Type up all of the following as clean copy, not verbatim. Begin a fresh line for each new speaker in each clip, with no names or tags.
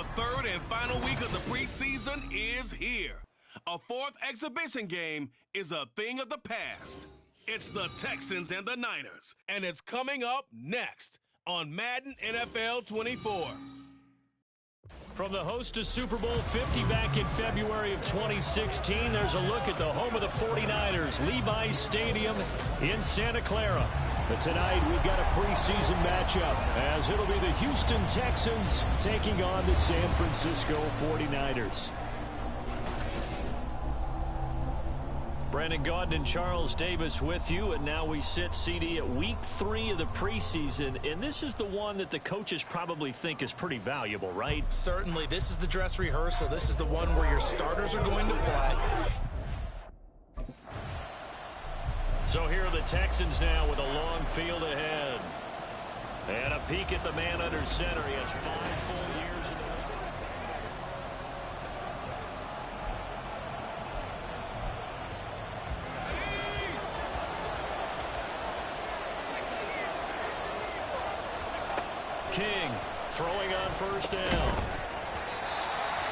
The third and final week of the preseason is here. A fourth exhibition game is a thing of the past. It's the Texans and the Niners, and it's coming up next on Madden NFL 24.
From the host of Super Bowl 50 back in February of 2016, there's a look at the home of the 49ers, Levi's Stadium in Santa Clara. But tonight, we've got a preseason matchup, as it'll be the Houston Texans taking on the San Francisco 49ers. Brandon Gaudin and Charles Davis with you, and now we sit, CD, at week 3 of the preseason, and this is the one that the coaches probably think is pretty valuable, right?
Certainly. This is the dress rehearsal. This is the one where your starters are going to play.
So here are the Texans now with a long field ahead. And a peek at the man under center. He has 5 full years in the league. King throwing on first down.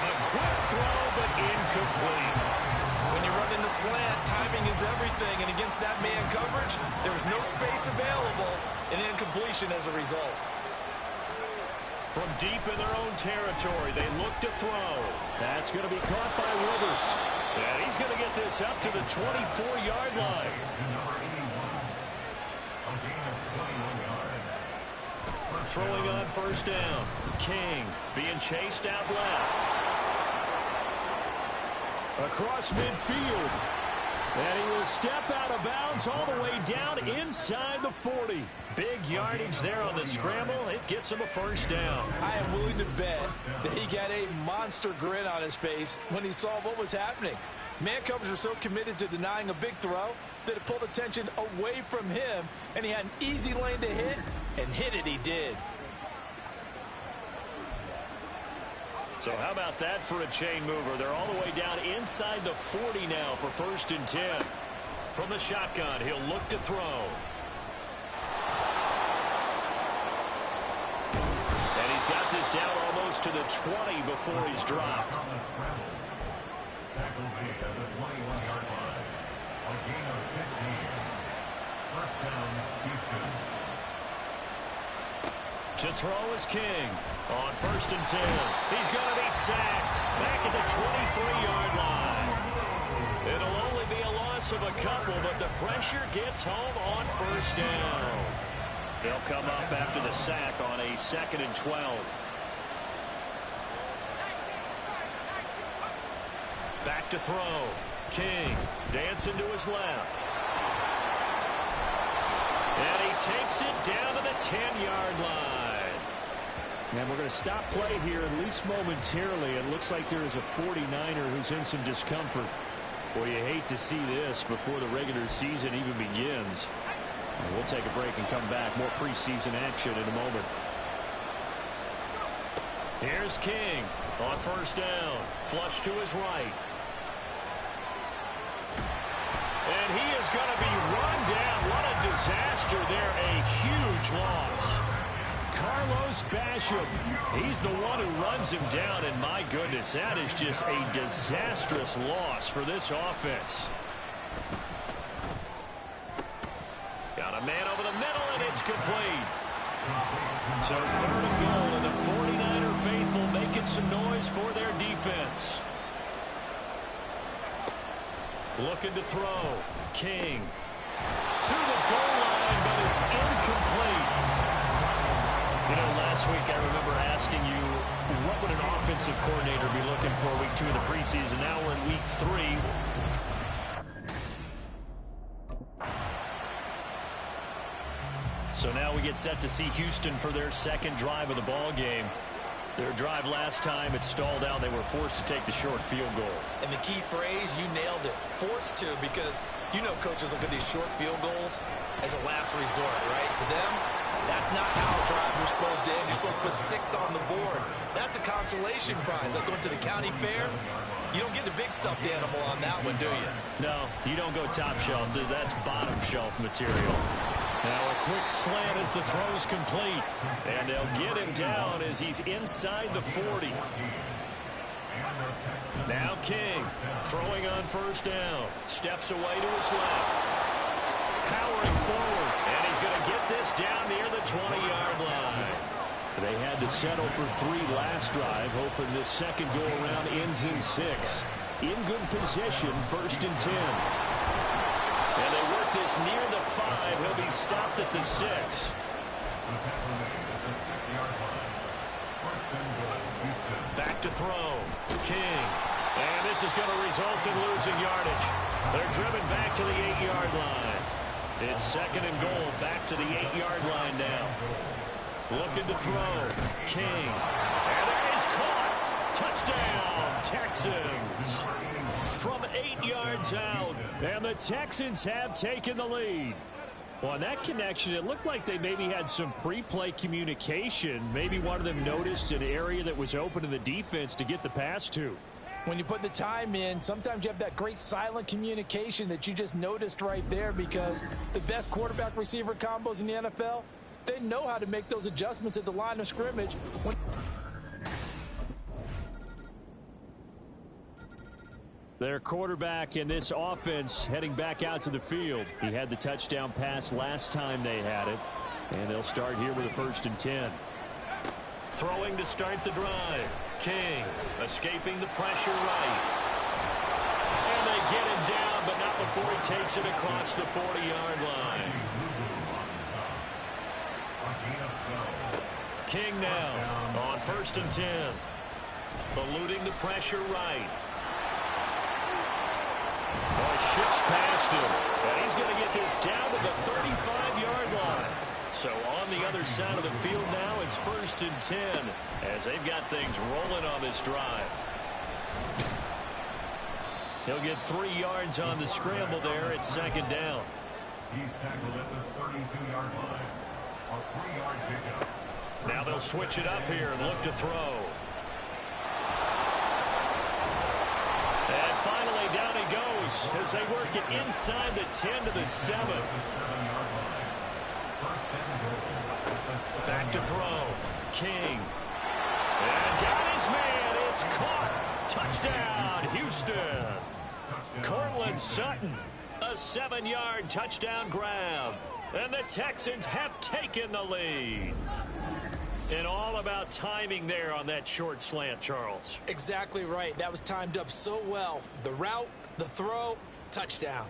A quick throw, but incomplete.
When you run into slant, timing is everything, and against that man coverage, there's no space available, and incompletion as a result.
From deep in their own territory, they look to throw. That's going to be caught by Rivers. And he's going to get this up to the 24-yard line. Throwing on first down. King being chased out left. Across midfield. And he will step out of bounds all the way down inside the 40. Big yardage there on the scramble. It gets him a first down.
I am willing to bet that he got a monster grin on his face when he saw what was happening. Man coverage are so committed to denying a big throw that it pulled attention away from him, and he had an easy lane to hit, and hit it he did.
So how about that for a chain mover? They're all the way down inside the 40 now for 1st and 10. From the shotgun, he'll look to throw. And he's got this down almost to the 20 before he's dropped.
Tackle made at the 21-yard line. A gain of 15. First down, Houston.
To throw is King. On 1st and 10. He's going to be sacked. Back at the 23-yard line. It'll only be a loss of a couple, but the pressure gets home on 1st down. They'll come up after the sack on a 2nd and 12. Back to throw. King dancing to his left. And he takes it down to the 10-yard line.
And we're going to stop play here, at least momentarily. It looks like there is a 49er who's in some discomfort. Boy, you hate to see this before the regular season even begins. We'll take a break and come back. More preseason action in a moment.
Here's King on 1st down. Flush to his right. And he is going to be run down. What a disaster there. A huge loss. Carlos Basham. He's the one who runs him down. And my goodness, that is just a disastrous loss for this offense. Got a man over the middle, and it's complete. So 3rd and goal, and the 49er faithful making some noise for their defense. Looking to throw. King to the goal line, but it's incomplete. You know, last week I remember asking you, what would an offensive coordinator be looking for week 2 of the preseason? Now we're in week 3. So now we get set to see Houston for their 2nd drive of the ball game. Their drive last time, it stalled out. They were forced to take the short field goal.
And the key phrase, you nailed it. Forced to, because you know coaches look at these short field goals as a last resort, right? To them, that's not how drives are supposed to end. You're supposed to put 6 on the board. That's a consolation prize. Like going to the county fair, You don't get the big stuffed animal on that one, do you?
No, you don't go top shelf. That's bottom shelf material. Now a quick slant as the throw's complete. And they'll get him down as he's inside the 40. Now King throwing on first down. Steps away to his left. Powering forward. And he's going to get this down near the 20-yard line. They had to settle for 3 last drive, hoping this second go-around ends in 6. In good position, 1st and 10. And they work this near the 5. He'll be stopped at the 6. Back to throw. King. And this is going to result in losing yardage. They're driven back to the 8-yard line. It's 2nd and goal. Back to the 8-yard line now. Looking to throw. King. And it is caught. Touchdown, Texans. From 8 yards out. And the Texans have taken the lead. Well, on that connection, it looked like they maybe had some pre-play communication. Maybe one of them noticed an area that was open to the defense to get the pass to.
When you put the time in, sometimes you have that great silent communication that you just noticed right there, because the best quarterback-receiver combos in the NFL, they know how to make those adjustments at the line of scrimmage.
Their quarterback in this offense heading back out to the field. He had the touchdown pass last time they had it. And they'll start here with a 1st and 10. Throwing to start the drive. King escaping the pressure right. And they get him down, but not before he takes it across the 40-yard line. King now on 1st and 10. Eluding the pressure right. Boy, shifts past him. And he's going to get this down to the 35-yard line. So on the other side of the field now, it's 1st and 10 as they've got things rolling on this drive. He'll get 3 yards on the scramble there at 2nd down.
He's tackled at the 32-yard line. A 3-yard pickup.
Now they'll switch it up here and look to throw. And finally down he goes as they work it inside the 10 to the 7. Back to throw. King. And got his man. It's caught. Touchdown, Houston. Cortland Sutton. A 7-yard touchdown grab. And the Texans have taken the lead. And all about timing there on that short slant, Charles.
Exactly right. That was timed up so well. The route, the throw, touchdown.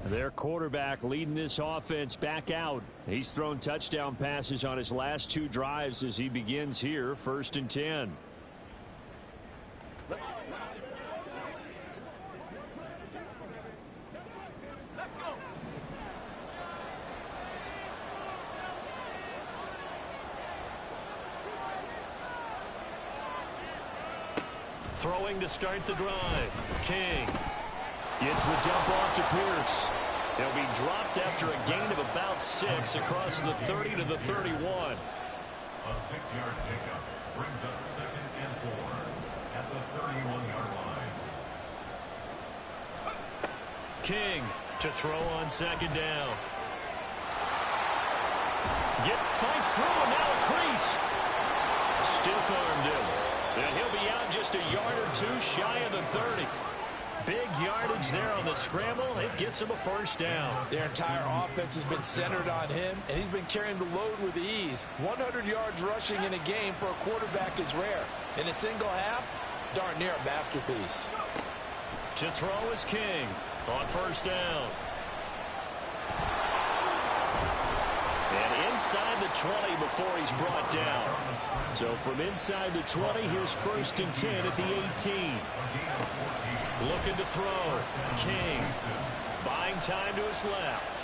Their quarterback leading this offense back out. He's thrown touchdown passes on his last 2 drives as he begins here, 1st and 10.
Let's go.
Throwing to start the drive. King gets the dump off to Pierce. He'll be dropped after a gain of about 6 across the 30 to the 31.
A 6-yard pickup brings up 2nd and 4 at the 31-yard line.
King to throw on 2nd down. Fights through and now a crease. Stiff-armed him. And he'll be out just a yard or 2 shy of the 30. Big yardage there on the scramble. It gets him a 1st down.
Their entire offense has been centered on him, and he's been carrying the load with ease. 100 yards rushing in a game for a quarterback is rare. In a single half, darn near a masterpiece.
To throw is King on 1st down. And inside the 20 before he's brought down. So from inside the 20, here's 1st and 10 at the 18. Looking to throw. King buying time to his left.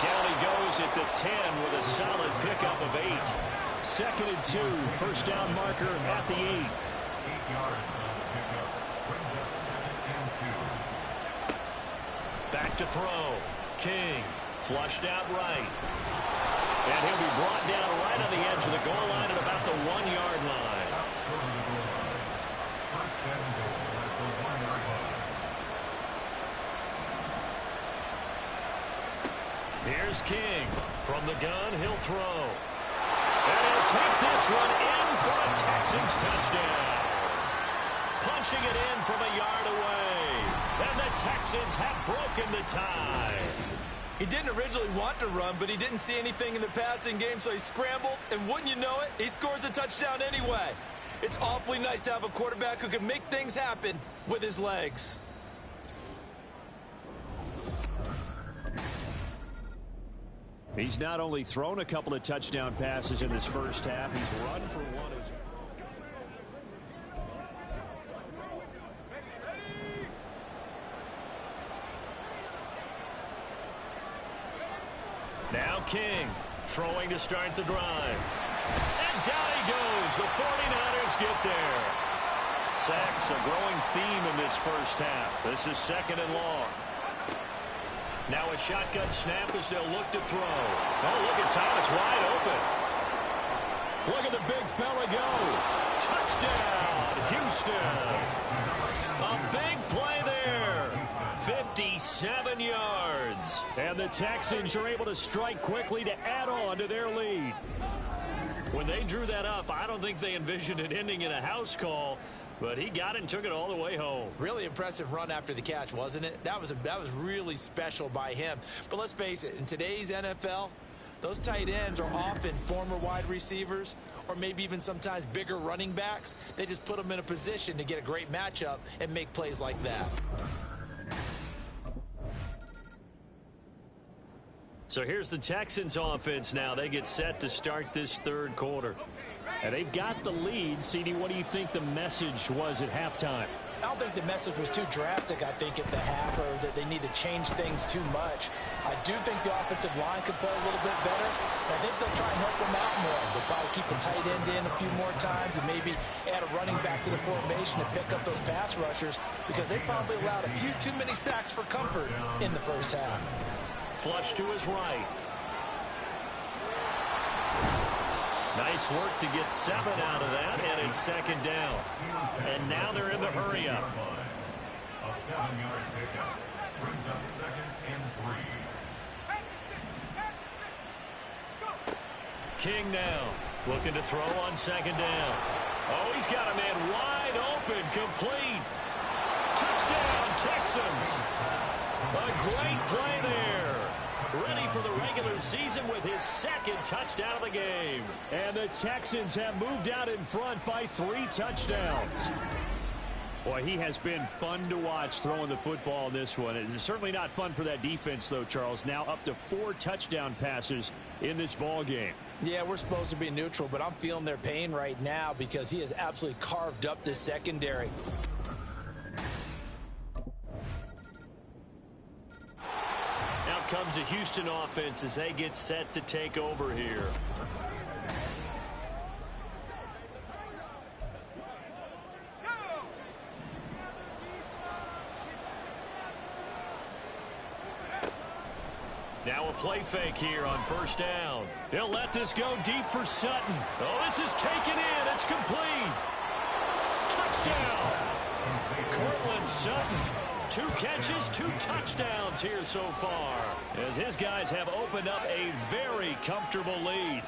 Down he goes at the 10 with a solid pickup of 8. 2nd and 2. 1st down marker at the 8.
8 yards on the pickup brings up 2nd and 2.
to throw. King flushed out right. And he'll be brought down right on the edge of the goal line at about the 1-yard line.
First and goal at the 1-yard line.
Here's King. From the gun, he'll throw. And he'll take this one in for a Texans touchdown. Punching it in from a yard away. And the Texans have broken the tie.
He didn't originally want to run, but he didn't see anything in the passing game, so he scrambled, and wouldn't you know it, he scores a touchdown anyway. It's awfully nice to have a quarterback who can make things happen with his legs.
He's not only thrown a couple of touchdown passes in this first half, he's run for one as well.
Now King throwing to start the drive. And down he goes. The 49ers get there. Sacks a growing theme in this first half. This is second and long. Now a shotgun snap as they'll look to throw. Oh, look at Thomas wide open. Look at the big fella go. Touchdown, Houston. A big play there. 57 yards. And the Texans are able to strike quickly to add on to their lead. When they drew that up, I don't think they envisioned it ending in a house call, but he got it and took it all the way home.
Really impressive run after the catch, wasn't it? That was really special by him. But let's face it, in today's NFL, those tight ends are often former wide receivers or maybe even sometimes bigger running backs. They just put them in a position to get a great matchup and make plays like that.
So here's the Texans offense now. They get set to start this third quarter.
And they've got the lead. CD, what do you think the message was at halftime?
I don't think the message was too drastic, I think, at the half, or that they need to change things too much. I do think the offensive line could play a little bit better. I think they'll try and help them out more. They'll probably keep a tight end in a few more times and maybe add a running back to the formation to pick up those pass rushers, because they probably allowed a few too many sacks for comfort in the first half.
Flush to his right. Nice work to get 7 out of that, and it's second down. And now they're in the hurry-up.
A 7-yard pickup brings up second and 3.
King now looking to throw on second down. Oh, he's got a man wide open, complete. Touchdown, Texans. A great play there. Ready for the regular season with his second touchdown of the game.
And the Texans have moved out in front by 3 touchdowns. Boy, he has been fun to watch throwing the football in this one. It's certainly not fun for that defense, though, Charles. Now up to 4 touchdown passes in this ball game.
Yeah, we're supposed to be neutral, but I'm feeling their pain right now because he has absolutely carved up this secondary.
Comes a Houston offense as they get set to take over here. Now a play fake here on first down. They'll let this go deep for Sutton. Oh, this is taken in. It's complete. Touchdown. Cortland Sutton. 2 catches, 2 touchdowns here so far, as his guys have opened up a very comfortable lead.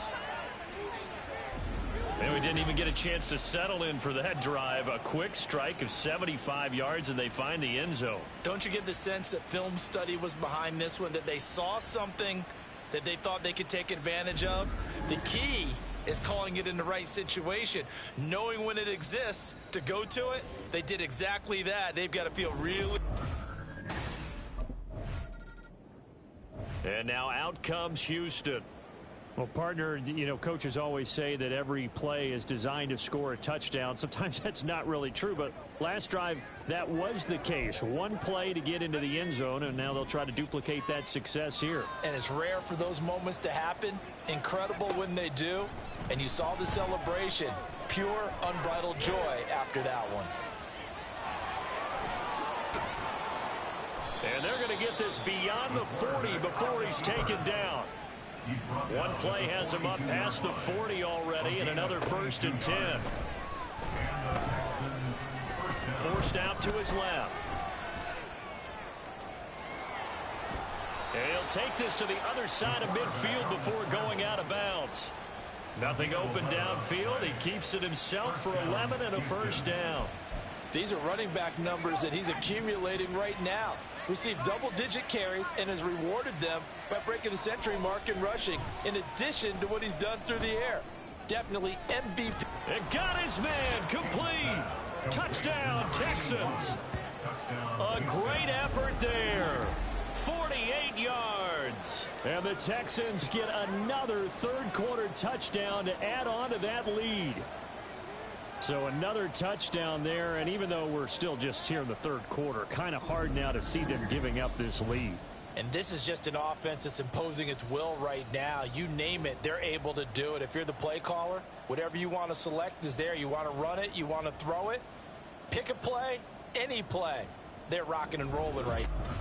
And we didn't even get a chance to settle in for that drive. A quick strike of 75 yards, and they find the end zone.
Don't you get the sense that film study was behind this one, that they saw something that they thought they could take advantage of? The key is calling it in the right situation, knowing when it exists to go to it. They did exactly that. They've got to feel really.
And now out comes Houston.
Well, partner, you know, coaches always say that every play is designed to score a touchdown. Sometimes that's not really true, but last drive, that was the case. 1 play to get into the end zone, and now they'll try to duplicate that success here.
And it's rare for those moments to happen. Incredible when they do. And you saw the celebration. Pure, unbridled joy after that one.
And they're going to get this beyond the 40 before he's taken down. One play has him up past the 40 already, and another 1st and 10. Forced out to his left. And he'll take this to the other side of midfield before going out of bounds. Nothing open downfield. He keeps it himself for 11 and a 1st down.
These are running back numbers that he's accumulating right now. Received double-digit carries and has rewarded them by breaking the century mark in rushing, in addition to what he's done through the air. Definitely MVP.
And got his man complete. Touchdown, Texans. A great effort there. 48 yards. And the Texans get another third-quarter touchdown to add on to that lead. So another touchdown there, and even though we're still just here in the third quarter, kind of hard now to see them giving up this lead.
And this is just an offense that's imposing its will right now. You name it, they're able to do it. If you're the play caller, whatever you want to select is there. You want to run it, you want to throw it, pick a play, any play. They're rocking and rolling right now.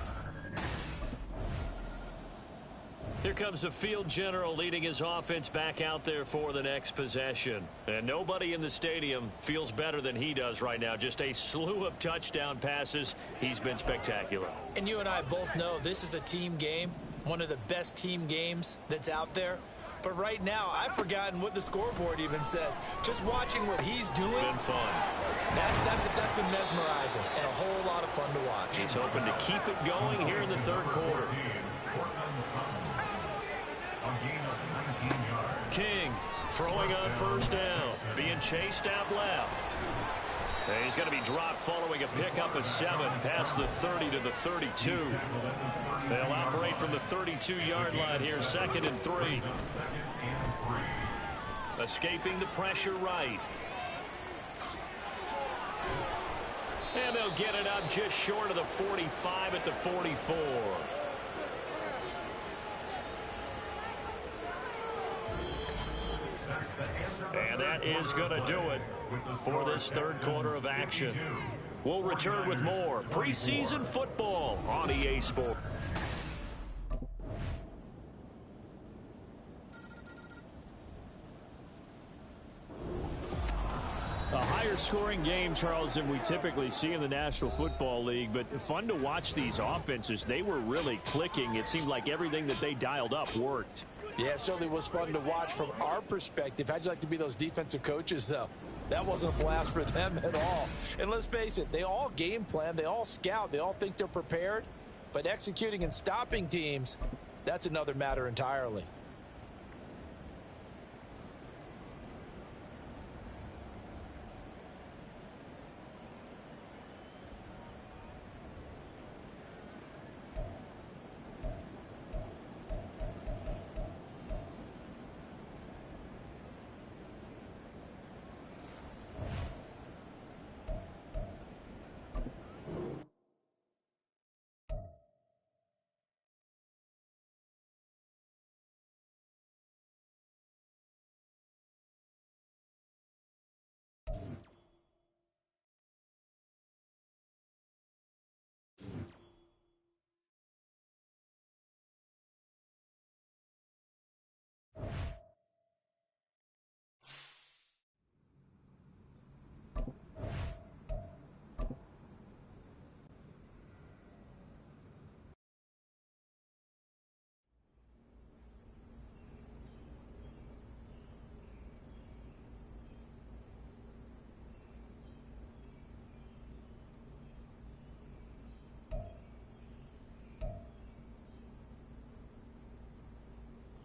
Here comes the field general leading his offense back out there for the next possession. And nobody in the stadium feels better than he does right now. Just a slew of touchdown passes. He's been spectacular.
And you and I both know this is a team game, one of the best team games that's out there. But right now, I've forgotten what the scoreboard even says. Just watching what he's doing.
It's been fun.
That's been mesmerizing and a whole lot of fun to watch.
He's hoping to keep it going here in the third quarter. King throwing on 1st down, being chased out left. And he's going to be dropped following a pickup of 7 past the 30 to the 32. They'll operate from the 32-yard line here, 2nd and 3. Escaping the pressure right. And they'll get it up just short of the 45 at the 44. And that is going to do it for this third quarter of action. We'll return with more preseason football on EA Sports.
A higher scoring game, Charles, than we typically see in the National Football League, but fun to watch these offenses. They were really clicking. It seemed like everything that they dialed up worked.
Yeah, it certainly was fun to watch from our perspective. How'd you like to be those defensive coaches, though? That wasn't a blast for them at all. And let's face it, they all game plan, they all scout, they all think they're prepared. But executing and stopping teams, that's another matter entirely.